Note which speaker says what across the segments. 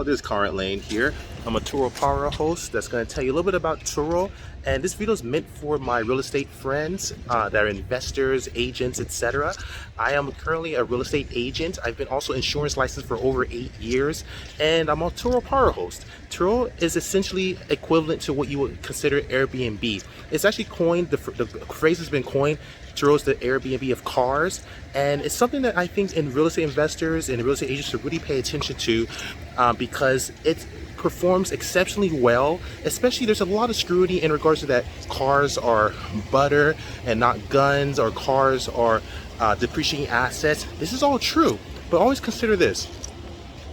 Speaker 1: This is Conrad Layn here. I'm a Turo Power host that's going to tell you a little bit about Turo, and this video is meant for my real estate friends that are investors, agents, etc. I am currently a real estate agent. I've been also insurance licensed for over 8 years, and I'm a Turo Power host. Turo is essentially equivalent to what you would consider Airbnb. It's actually coined, the phrase has been coined. Turo's the Airbnb of cars, and it's something that I think in real estate investors and real estate agents should really pay attention to because it performs exceptionally well. Especially there's a lot of scrutiny in regards to that cars are butter and not guns, or cars are depreciating assets. This is all true, but always consider this: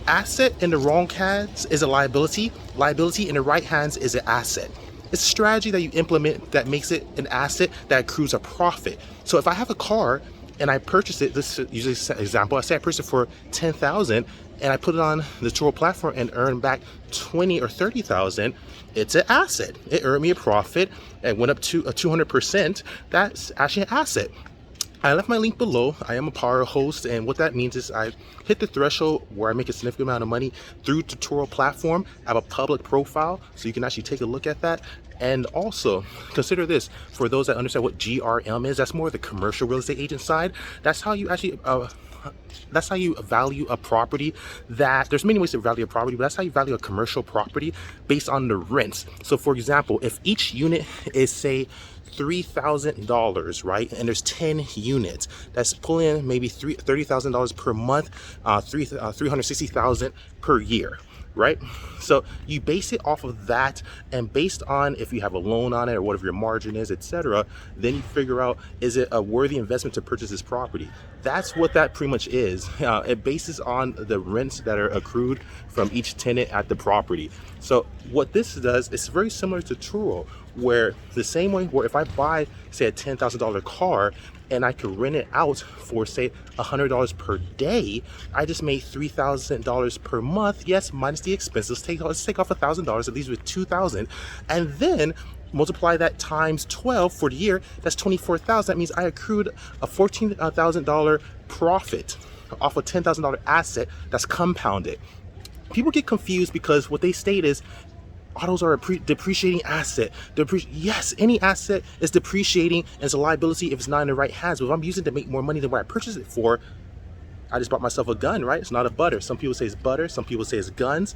Speaker 1: asset in the wrong hands is a liability. Liability in the right hands is an asset. It's a strategy that you implement that makes it an asset that accrues a profit. So if I have a car and I purchase it, this is usually an example, I say I purchase it for $10,000 and I put it on the Turo platform and earn back 20 or 30,000, it's an asset. It earned me a profit and went up to 200%. That's actually an asset. I left my link below. I am a power host, and what that means is I hit the threshold where I make a significant amount of money through the Turo platform. I have a public profile, so you can actually take a look at that. And also consider this, for those that understand what GRM is, that's more the commercial real estate agent side. That's how you actually that's how you value a property. That there's many ways to value a property, but that's how you value a commercial property, based on the rents. So for example, if each unit is, say, $3,000, right, and there's 10 units, that's pulling in maybe $30,000 per month, $360,000 per year, right? So you base it off of that, and based on if you have a loan on it or whatever your margin is, etc., then you figure out, is it a worthy investment to purchase this property? That's what that pretty much is. It bases on the rents that are accrued from each tenant at the property. So what this does is very similar to Turo, where the same way where if I buy, say, a $10,000 car and I could rent it out for, say, $100 per day, I just made $3,000 per month. Yes, minus the expenses. Let's take off $1,000, at least with $2,000, and then multiply that times 12 for the year. That's $24,000. That means I accrued a $14,000 profit off a $10,000 asset that's compounded. People get confused because what they state is autos are a depreciating asset. Yes, any asset is depreciating and it's a liability if it's not in the right hands. But if I'm using it to make more money than what I purchased it for, I just bought myself a gun, right? It's not a butter. Some people say it's butter. Some people say it's guns.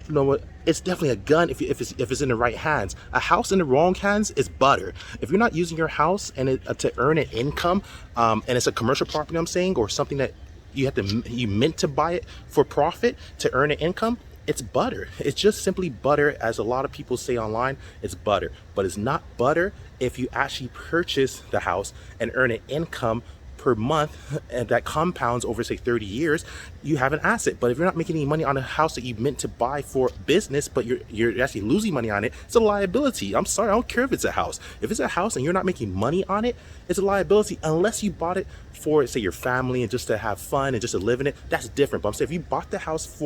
Speaker 1: You know what? It's definitely a gun if it's in the right hands. A house in the wrong hands is butter. If you're not using your house and to earn an income, and it's a commercial property, I'm saying, or something that you meant to buy it for profit to earn an income, it's butter. It's just simply butter, as a lot of people say online. It's butter, but it's not butter if you actually purchase the house and earn an income per month, and that compounds over, say, 30 years. You have an asset. But if you're not making any money on a house that you meant to buy for business, but you're actually losing money on it, it's a liability. I'm sorry, I don't care if it's a house. If it's a house and you're not making money on it, it's a liability, unless you bought it for, say, your family and just to have fun and just to live in it. That's different. But I'm saying if you bought the house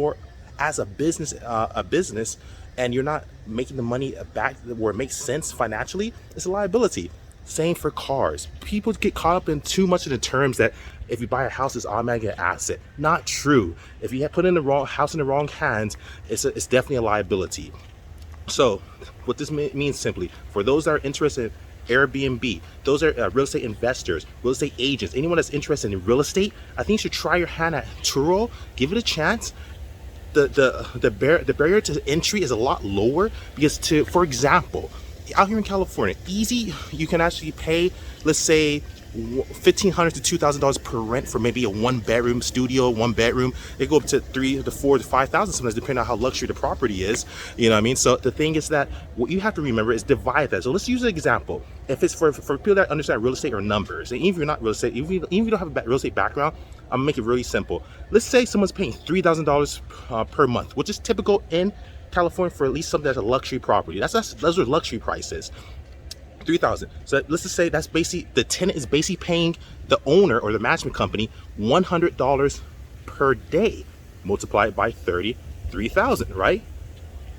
Speaker 1: as a business, and you're not making the money back where it makes sense financially, it's a liability. Same for cars. People get caught up in too much of the terms that if you buy a house, it's automatically an asset. Not true. If you have put in the wrong house in the wrong hands, it's definitely a liability. So what this means simply, for those that are interested in Airbnb, those are real estate investors, real estate agents, anyone that's interested in real estate, I think you should try your hand at Turo. Give it a chance. The barrier to entry is a lot lower because, for example, out here in California, easy, you can actually pay, let's say, $1,500 to $2,000 per rent for maybe a one-bedroom studio, one bedroom. They go up to $3,000 to $4,000 to $5,000 sometimes, depending on how luxury the property is. You know what I mean? So the thing is that what you have to remember is divide that. So let's use an example. If it's for people that understand real estate or numbers, and even if you're not real estate, even if you don't have a real estate background, I'm gonna make it really simple. Let's say someone's paying $3,000 per month, which is typical in California for at least something that's a luxury property. Those are luxury prices. $3,000. So let's just say that's basically, the tenant is basically paying the owner or the management company $100 per day. Multiply it by 30, $3,000, right?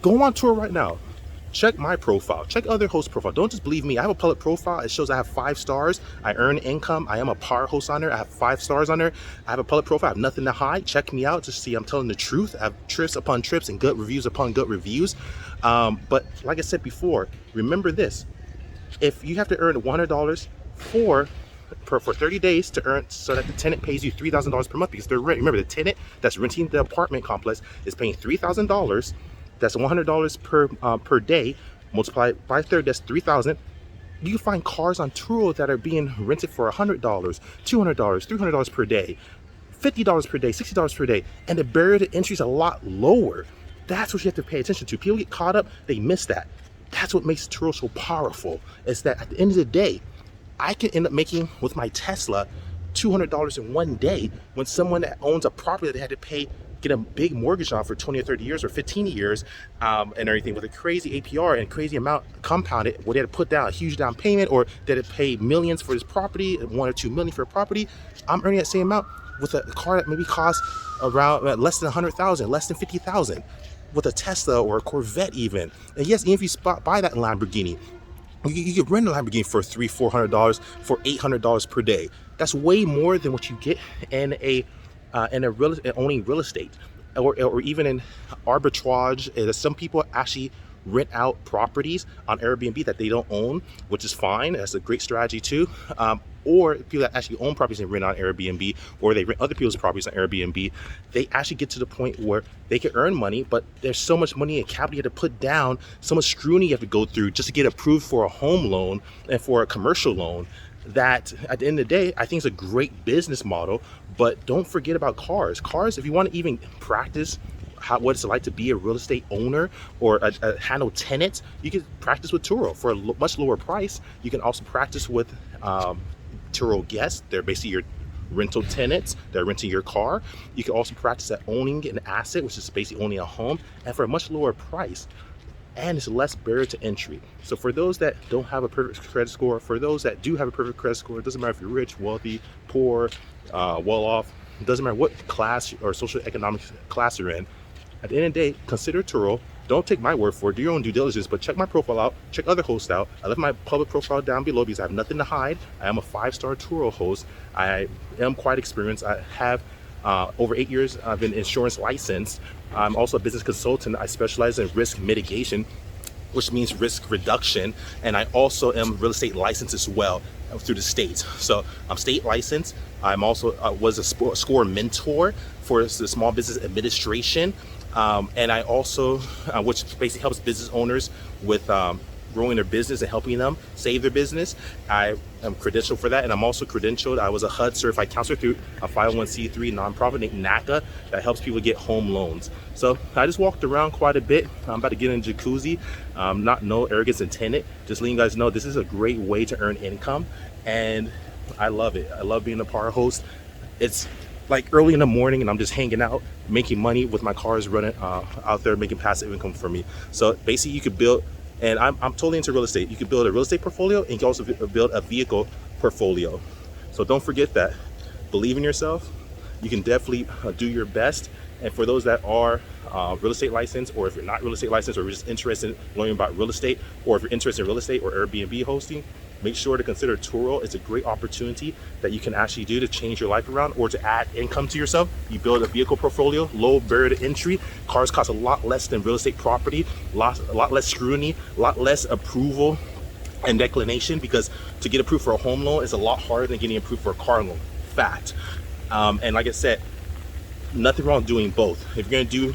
Speaker 1: Go on Turo right now. check my profile, check other host profile. Don't just believe me. I have a public profile. It shows I have 5 stars. I earn income. I am a power host on there. I have 5 stars on there. I have a public profile. I have nothing to hide. Check me out to see I'm telling the truth. I have trips upon trips and good reviews upon good reviews. But like I said before, remember this: if you have to earn $100 for 30 days to earn, so that the tenant pays you $3,000 per month because they're rent. Remember, the tenant that's renting the apartment complex is paying $3,000. That's $100 per day. Multiplied by 30, that's $3,000. You can find cars on Turo that are being rented for $100, $200, $300 per day, $50 per day, $60 per day, and the barrier to entry is a lot lower. That's what you have to pay attention to. People get caught up, they miss that. That's what makes Turo so powerful, is that at the end of the day, I can end up making with my Tesla $200 in one day, when someone that owns a property that they had to get a big mortgage on for 20 or 30 years or 15 years and everything, with a crazy APR and crazy amount compounded, where they had to put down a huge down payment, or they had to pay millions for this property, 1 or 2 million for a property. I'm earning that same amount with a car that maybe costs around less than 100,000, less than 50,000, with a Tesla or a Corvette even. And yes, even if you buy that Lamborghini, you could rent a Lamborghini for $300-400 for $800 per day. That's way more than what you get in owning real estate, or even in arbitrage. Some people actually rent out properties on Airbnb that they don't own, which is fine. That's a great strategy too. Or people that actually own properties and rent on Airbnb, or they rent other people's properties on Airbnb, they actually get to the point where they can earn money, but there's so much money and capital you have to put down, so much scrutiny you have to go through just to get approved for a home loan and for a commercial loan, that at the end of the day, I think it's a great business model. But don't forget about cars. If you want to even practice what it's like to be a real estate owner or handle tenants, you can practice with Turo for a much lower price. You can also practice with Turo guests. They're basically your rental tenants. They're renting your car. You can also practice at owning an asset, which is basically owning a home, and for a much lower price. And it's less barrier to entry. So for those that don't have a perfect credit score, for those that do have a perfect credit score, it doesn't matter if you're rich, wealthy, poor, well off, it doesn't matter what class or social economic class you're in. At the end of the day, consider Turo. Don't take my word for it. Do your own due diligence, but check my profile out. Check other hosts out. I left my public profile down below because I have nothing to hide. I am a 5-star Turo host. I am quite experienced. I have over 8 years. I've been insurance licensed. I'm also a business consultant. I specialize in risk mitigation, which means risk reduction. And I also am real estate licensed as well through the states. So I'm state licensed. I'm also was a score mentor for the Small Business Administration. And I also, which basically helps business owners with growing their business and helping them save their business. I am credentialed for that, and I'm also credentialed. I was a HUD certified counselor through a 501c3 nonprofit named NACA that helps people get home loans. So I just walked around quite a bit. I'm about to get in a jacuzzi. No arrogance intended. Just letting you guys know this is a great way to earn income, and I love it. I love being a power host. It's like early in the morning and I'm just hanging out, making money with my cars running out there, making passive income for me. So basically you could build, and I'm totally into real estate. You can build a real estate portfolio, and you can also build a vehicle portfolio. So don't forget that. Believe in yourself. You can definitely do your best. And for those that are real estate licensed, or if you're not real estate licensed, or you're just interested in learning about real estate, or if you're interested in real estate or Airbnb hosting, make sure to consider Turo. It's a great opportunity that you can actually do to change your life around or to add income to yourself. You build a vehicle portfolio, low barrier to entry. Cars cost a lot less than real estate property, a lot less scrutiny, a lot less approval and declination, because to get approved for a home loan is a lot harder than getting approved for a car loan. Fact. And like I said, nothing wrong doing both. If you're gonna do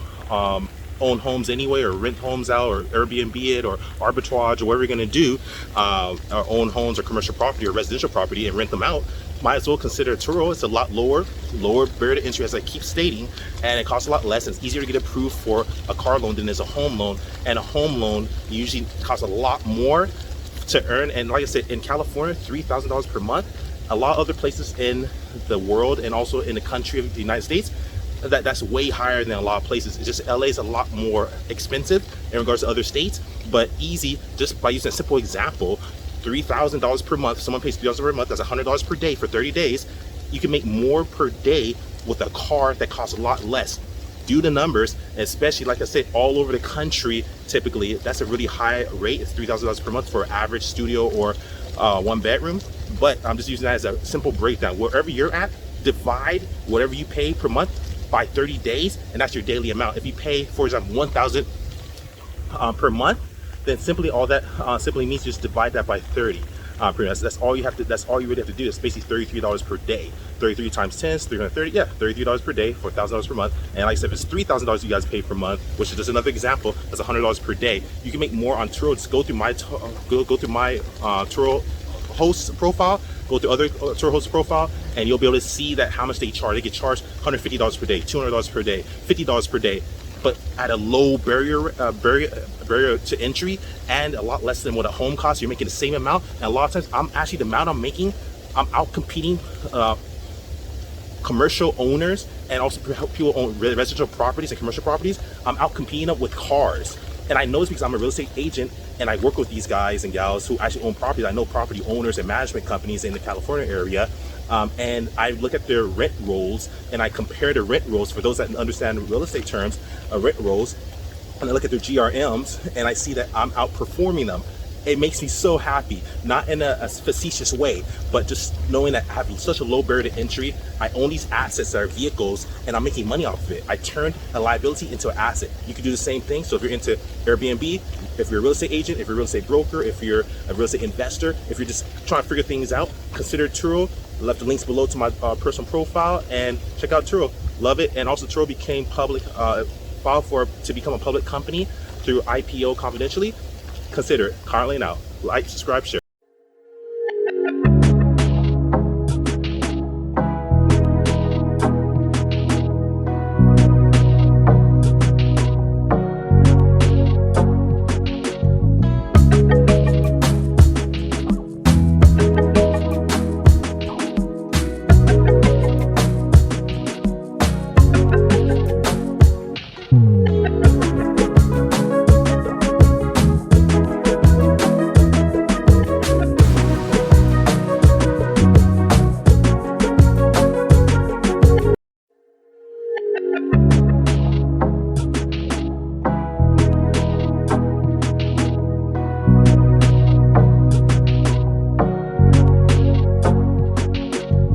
Speaker 1: own homes anyway, or rent homes out, or Airbnb it, or arbitrage, or whatever you're gonna do, or own homes or commercial property or residential property and rent them out, might as well consider Turo. It's a lot lower barrier to entry, as I keep stating, and it costs a lot less. It's easier to get approved for a car loan than is a home loan, and a home loan usually costs a lot more to earn. And like I said, in California, $3,000 per month. A lot of other places in the world and also in the country of the United States, that's way higher than a lot of places. It's just LA is a lot more expensive in regards to other states, but easy, just by using a simple example, $3,000 per month. Someone pays $3,000 per month, that's $100 per day for 30 days. You can make more per day with a car that costs a lot less. do the numbers, especially like I said, all over the country. Typically, that's a really high rate. It's $3,000 per month for an average studio or 1 bedroom. But I'm just using that as a simple breakdown. Wherever you're at, divide whatever you pay per month by 30 days, and that's your daily amount. If you pay, for example, $1,000 per month, then simply all that simply means just divide that by 30. That's all you have to. That's all you really have to do. It's basically $33 per day. 33 times 10 is 330. Yeah, $33 per day for $1,000 per month. And like I said, if it's $3,000 you guys pay per month, which is just another example, that's $100 per day. You can make more on Turo. Just go through my Turo host profile. Go to other Turo host profile, and you'll be able to see that how much they charge. They get charged $150 per day, $200 per day, $50 per day, but at a low barrier to entry, and a lot less than what a home costs. You're making the same amount, and a lot of times the amount I'm making, I'm out competing commercial owners and also people who own residential properties and commercial properties. I'm out competing up with cars. And I know this because I'm a real estate agent, and I work with these guys and gals who actually own properties. I know property owners and management companies in the California area, and I look at their rent rolls, and I compare the rent rolls, for those that understand real estate terms, rent rolls, and I look at their GRMs, and I see that I'm outperforming them. It makes me so happy, not in a facetious way, but just knowing that I have such a low barrier to entry. I own these assets that are vehicles, and I'm making money off of it. I turned a liability into an asset. You can do the same thing. So if you're into Airbnb, if you're a real estate agent, if you're a real estate broker, if you're a real estate investor, if you're just trying to figure things out, consider Turo. I left the links below to my personal profile, and check out Turo. Love it. And also Turo became public, filed to become a public company through IPO confidentially. Consider it. Layn out. Like, subscribe, share.